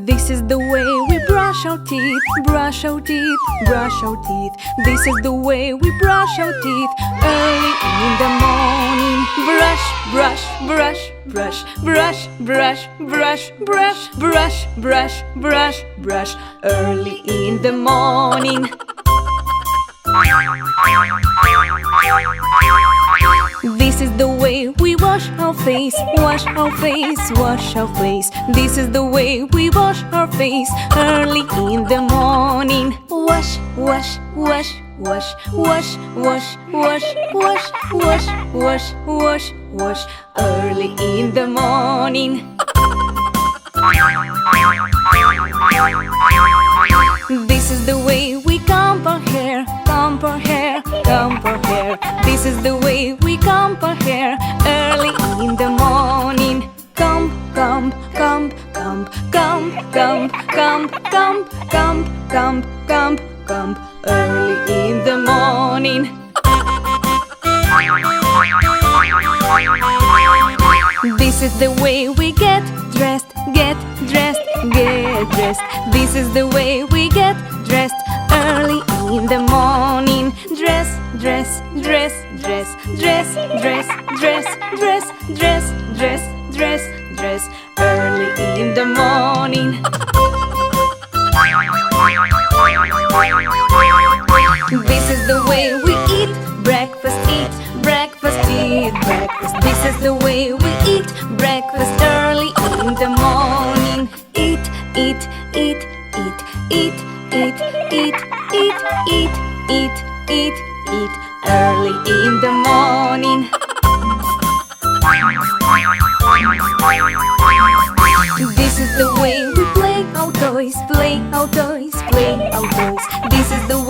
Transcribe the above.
This is the way we brush our teeth, brush our teeth, brush our teeth. This is the way we brush our teeth early in the morning. Brush, brush, brush, brush, brush, brush, brush, brush, brush, brush, brush, brush, early in the morning. This is the way we wash our face, wash our face, wash our face. This is the way we wash our face early in the morning. Wash, wash, wash, wash, wash, wash, wash, wash, wash, wash, wash, wash, early in the morning. This is the way we comb our hair, comb our hair, comb our hair. This is the way we comb our hair early in the morning. Comb, comb, comb, comb, comb, comb, comb, comb, comb, comb, comb, comb, early in the morning. This is the way we get dressed, get dressed, get dressed. This is the way we get dressed early in the morning. Dress, dress, dress, dress, dress, dress, dress, dress, dress, dress, dress, dress, early in the morning. This is the way we eat breakfast, eat breakfast, eat breakfast. This is the way we eat breakfast early in the morning. Eat, eat, eat, eat, eat, eat, eat, eat, eat, eat, eat, eat, early in the morning. This is the way we play our toys, play our toys, play our toys. This is the